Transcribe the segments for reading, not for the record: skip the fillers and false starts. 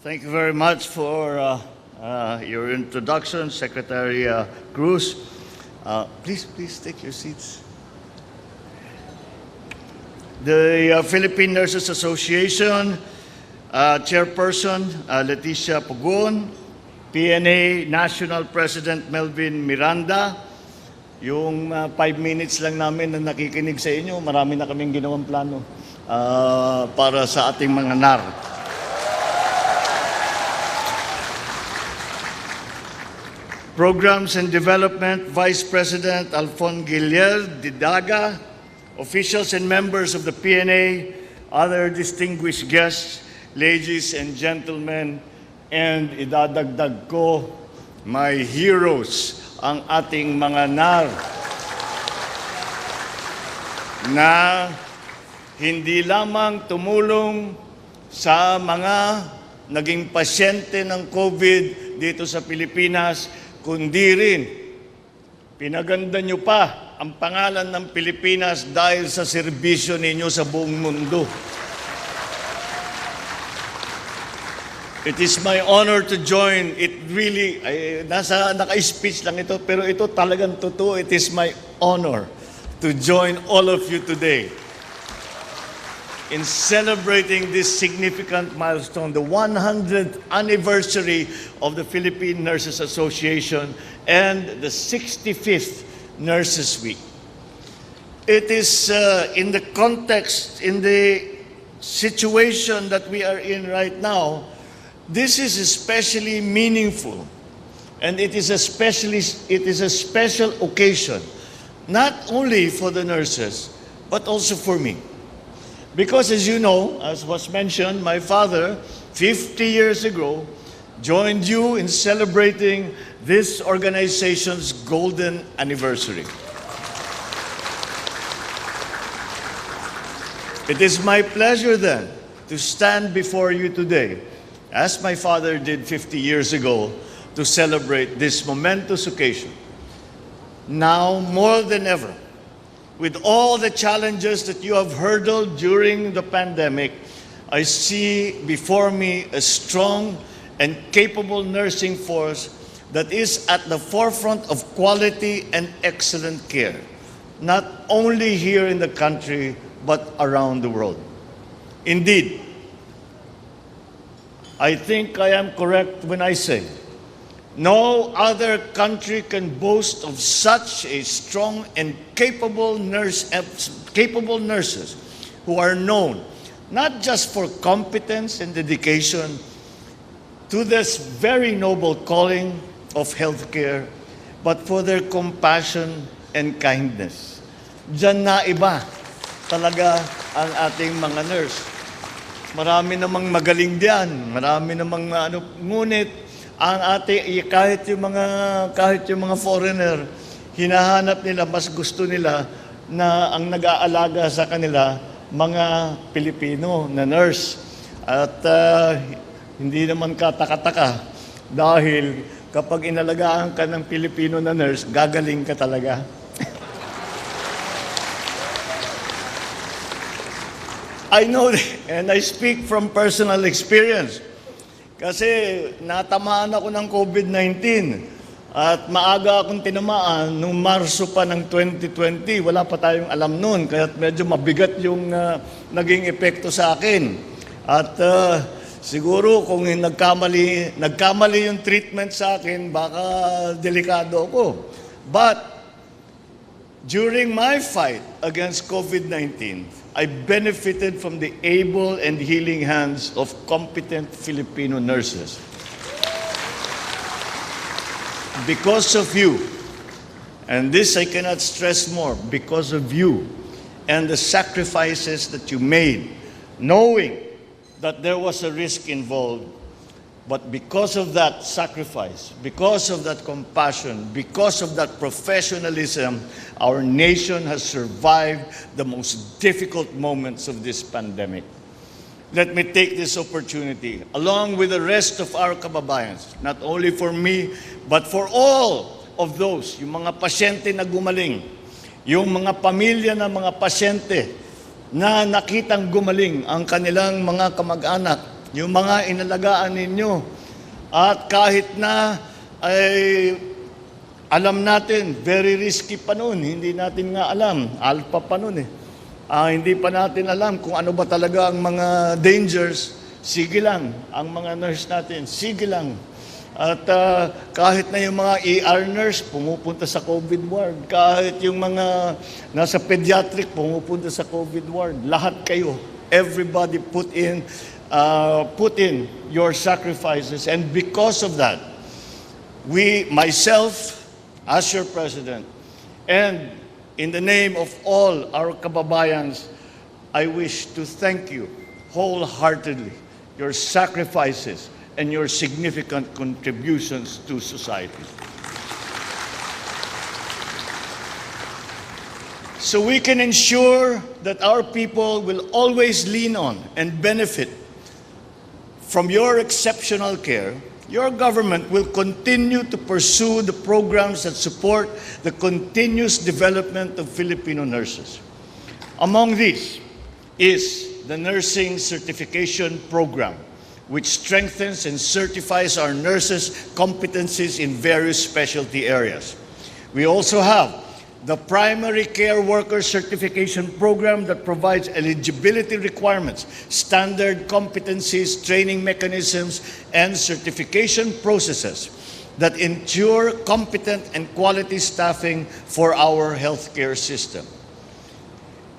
Thank you very much for your introduction, Secretary Cruz. Please take your seats. The Philippine Nurses Association Chairperson Leticia Pugon, PNA National President Melvin Miranda. Yung 5 minutes lang namin na nakikinig sa inyo, marami na kaming ginawang plano para sa ating mga NAR. Programs and Development Vice President Alfon Guillier Didaga, officials and members of the PNA, other distinguished guests, ladies and gentlemen, and idadagdag ko, my heroes, ang ating mga NAR na hindi lamang tumulong sa mga naging pasyente ng COVID dito sa Pilipinas, kundi rin pinaganda nyo pa ang pangalan ng Pilipinas dahil sa serbisyo ninyo sa buong mundo. It is my honor to join. It really, naka-speech lang ito, pero ito talagang totoo. It is my honor to join all of you today in celebrating this significant milestone, the 100th anniversary of the Philippine Nurses Association and the 65th Nurses Week. It is in the context, in the situation that we are in right now, this is especially meaningful, and it is a special occasion, not only for the nurses, but also for me. Because as you know, as was mentioned, my father, 50 years ago, joined you in celebrating this organization's golden anniversary. It is my pleasure then to stand before you today, as my father did 50 years ago, to celebrate this momentous occasion. Now, more than ever, with all the challenges that you have hurdled during the pandemic, I see before me a strong and capable nursing force that is at the forefront of quality and excellent care, not only here in the country, but around the world. Indeed, I think I am correct when I say, no other country can boast of such a strong and capable nurses who are known not just for competence and dedication to this very noble calling of healthcare, but for their compassion and kindness. Diyan na iba talaga ang ating mga nurse. Marami namang magaling diyan, marami namang ngunit ang kahit yung mga foreigner, hinahanap nila, mas gusto nila na ang nag-aalaga sa kanila mga Pilipino na nurse. At hindi naman kataka-taka dahil kapag inalagaan ka ng Pilipino na nurse, gagaling ka talaga. I know, and I speak from personal experience. Kasi natamaan ako ng COVID-19 at maaga akong tinamaan noong Marso pa ng 2020. Wala pa tayong alam noon, kaya medyo mabigat yung naging epekto sa akin. At siguro kung nagkamali yung treatment sa akin, baka delikado ako. But during my fight against COVID-19, I benefited from the able and healing hands of competent Filipino nurses. Because of you, and this I cannot stress more, because of you and the sacrifices that you made, knowing that there was a risk involved, but because of that sacrifice, because of that compassion, because of that professionalism, our nation has survived the most difficult moments of this pandemic. Let me take this opportunity, along with the rest of our kababayans, not only for me, but for all of those, yung mga pasyente na gumaling, yung mga pamilya ng mga pasyente na nakitang gumaling ang kanilang mga kamag-anak yung mga inalagaan ninyo. At kahit na ay alam natin, very risky pa noon, hindi natin nga alam, alpha pa noon eh. Hindi pa natin alam kung ano ba talaga ang mga dangers, sige lang. Ang mga nurse natin, sige lang. At kahit na yung mga ER nurse pumupunta sa COVID ward, kahit yung mga nasa pediatric pumupunta sa COVID ward, lahat kayo, everybody put in your sacrifices. And because of that, myself, as your president, and in the name of all our kababayans, I wish to thank you wholeheartedly, your sacrifices and your significant contributions to society. So we can ensure that our people will always lean on and benefit from your exceptional care. Your government will continue to pursue the programs that support the continuous development of Filipino nurses. Among these is the Nursing Certification Program, which strengthens and certifies our nurses' competencies in various specialty areas. We also have the Primary Care Worker Certification Program that provides eligibility requirements, standard competencies, training mechanisms, and certification processes that ensure competent and quality staffing for our healthcare system.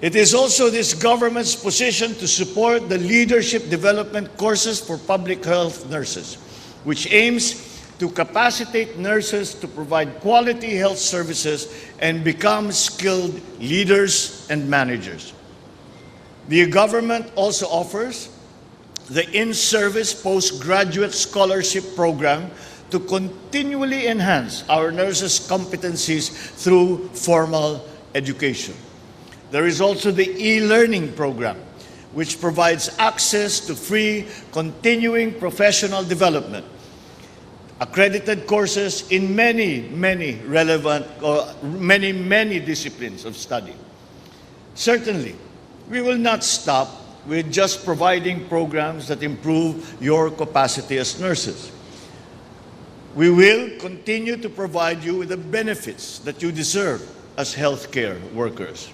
It is also this government's position to support the leadership development courses for public health nurses, which aims to capacitate nurses to provide quality health services and become skilled leaders and managers. The government also offers the in-service postgraduate scholarship program to continually enhance our nurses' competencies through formal education. There is also the e-learning program, which provides access to free continuing professional development, accredited courses in many disciplines of study. Certainly, we will not stop with just providing programs that improve your capacity as nurses. We will continue to provide you with the benefits that you deserve as healthcare workers.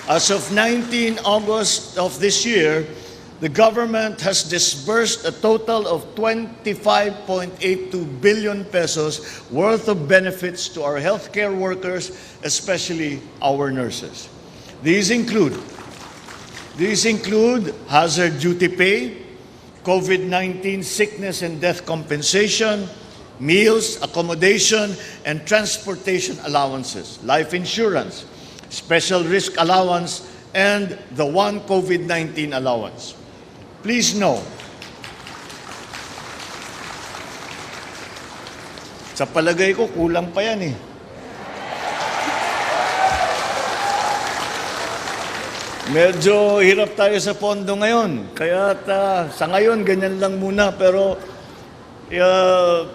As of 19 August of this year, the government has disbursed a total of 25.82 billion pesos worth of benefits to our healthcare workers, especially our nurses. These include hazard duty pay, COVID-19 sickness and death compensation, meals, accommodation, and transportation allowances, life insurance, special risk allowance, and the one COVID-19 allowance. Please know, sa palagay ko, kulang pa yan eh. Medyo hirap tayo sa pondo ngayon. Kaya sa ngayon, ganyan lang muna. Pero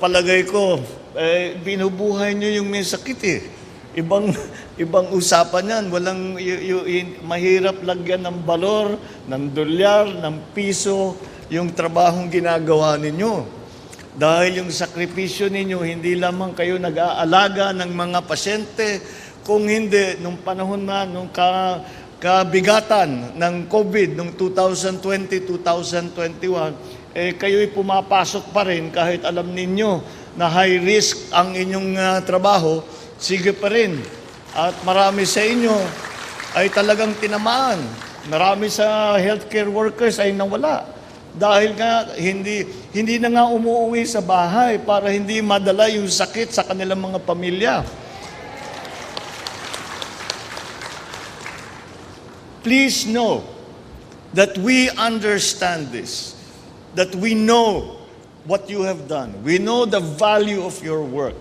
palagay ko, binubuhay nyo yung may sakit eh. Ibang usapan yan. Mahirap lagyan ng balor, ng dolyar, ng piso, yung trabahong ginagawa ninyo. Dahil yung sakripisyo ninyo, hindi lamang kayo nag-aalaga ng mga pasyente, kung hindi, nung panahon na, nung kabigatan ng COVID, nung 2020-2021, kayo'y pumapasok pa rin kahit alam ninyo na high risk ang inyong trabaho, sige pa rin. At marami sa inyo ay talagang tinamaan. Marami sa healthcare workers ay nawala. Dahil nga hindi na nga umuwi sa bahay para hindi madala yung sakit sa kanilang mga pamilya. Please know that we understand this, that we know what you have done. We know the value of your work.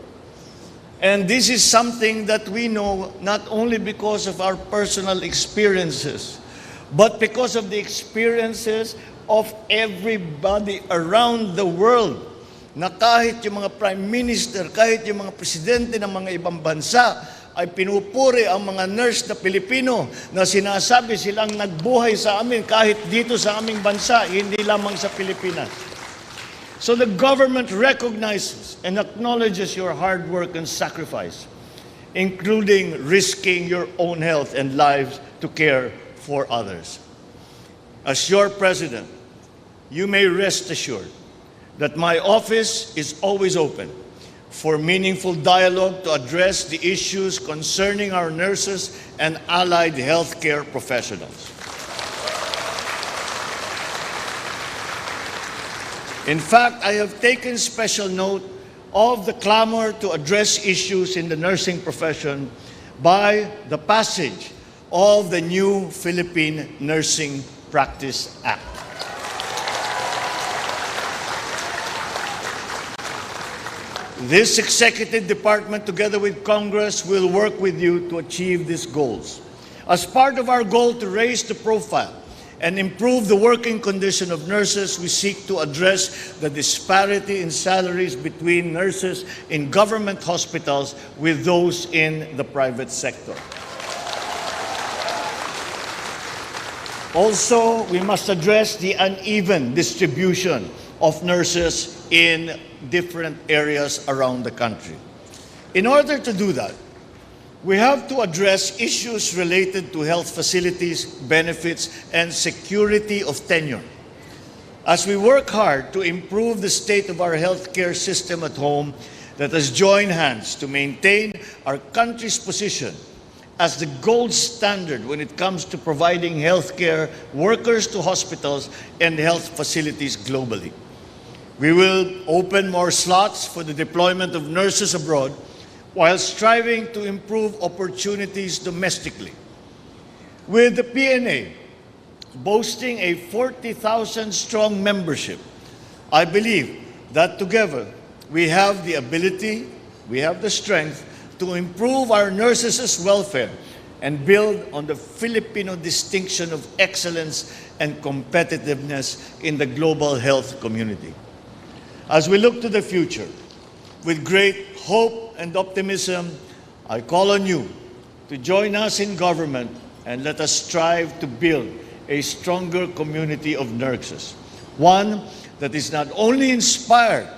And this is something that we know not only because of our personal experiences, but because of the experiences of everybody around the world, na kahit yung mga prime minister, kahit yung mga presidente ng mga ibang bansa ay pinupuri ang mga nurse na Pilipino na sinasabi silang nagbuhay sa amin kahit dito sa aming bansa, hindi lamang sa Pilipinas. So the government recognizes and acknowledges your hard work and sacrifice, including risking your own health and lives to care for others. As your president, you may rest assured that my office is always open for meaningful dialogue to address the issues concerning our nurses and allied healthcare professionals. In fact, I have taken special note of the clamor to address issues in the nursing profession by the passage of the new Philippine Nursing Practice Act. This executive department, together with Congress, will work with you to achieve these goals. As part of our goal to raise the profile and improve the working condition of nurses, we seek to address the disparity in salaries between nurses in government hospitals with those in the private sector. Also, we must address the uneven distribution of nurses in different areas around the country. In order to do that, we have to address issues related to health facilities, benefits, and security of tenure. As we work hard to improve the state of our healthcare system at home, let us join hands to maintain our country's position as the gold standard when it comes to providing healthcare workers to hospitals and health facilities globally. We will open more slots for the deployment of nurses abroad while striving to improve opportunities domestically. With the PNA boasting a 40,000-strong membership, I believe that together we have the ability, we have the strength to improve our nurses' welfare and build on the Filipino distinction of excellence and competitiveness in the global health community. As we look to the future, with great hope and optimism, I call on you to join us in government and let us strive to build a stronger community of nurses, one that is not only inspired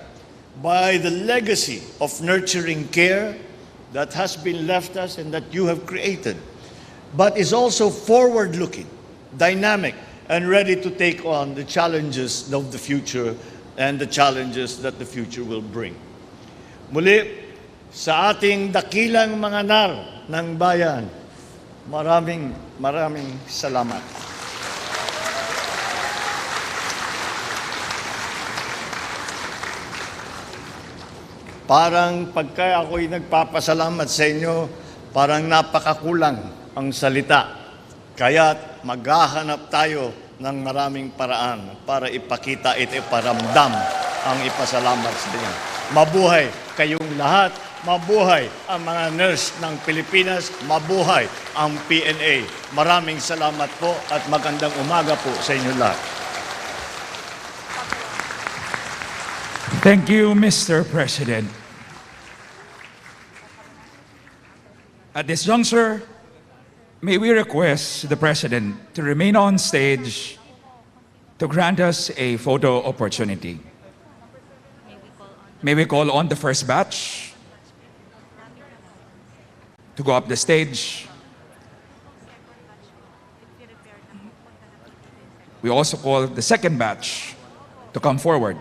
by the legacy of nurturing care that has been left us and that you have created, but is also forward-looking, dynamic, and ready to take on the challenges of the future and the challenges that the future will bring. Muli, sa ating dakilang mga nar ng bayan, maraming salamat. Parang pagka ako'y nagpapasalamat sa inyo, parang napakakulang ang salita. Kaya't maghahanap tayo ng maraming paraan para ipakita at iparamdam ang ipasalamat sa inyo. Mabuhay kayong lahat, mabuhay ang mga nurse ng Pilipinas, mabuhay ang PNA. Maraming salamat po at magandang umaga po sa inyo lahat. Thank you, Mr. President. At this juncture, may we request the President to remain on stage to grant us a photo opportunity. May we call on the first batch to go up the stage. We also call the second batch to come forward.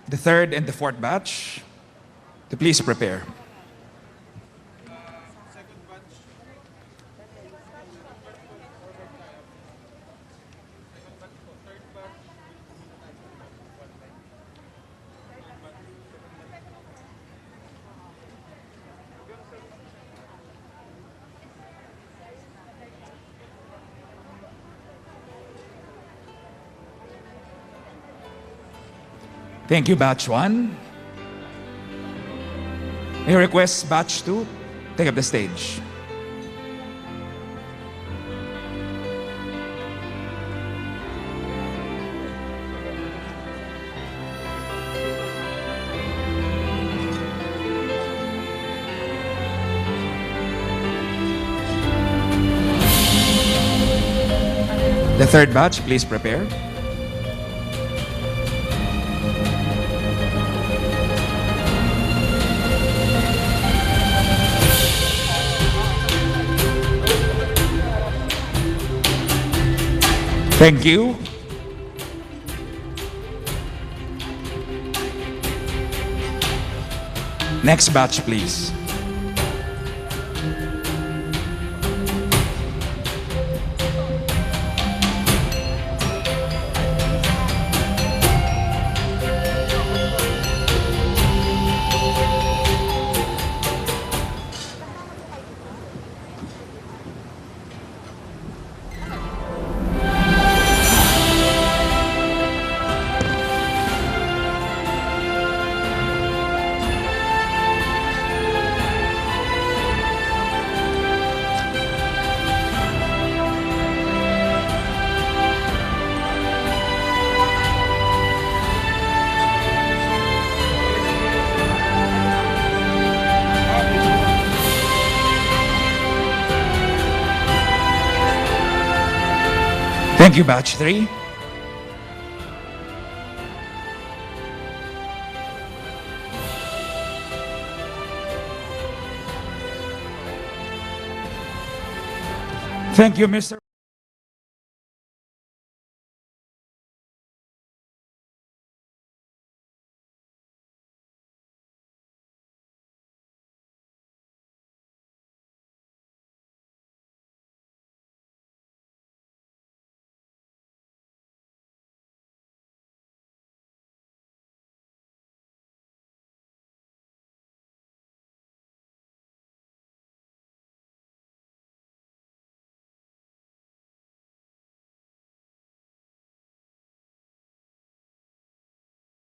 The third and the fourth batch to please prepare. Thank you, Batch 1. May I request batch 2 take up the stage. The third batch, please prepare. Thank you. Next batch, please. Thank you, batch 3. Thank you, Mr.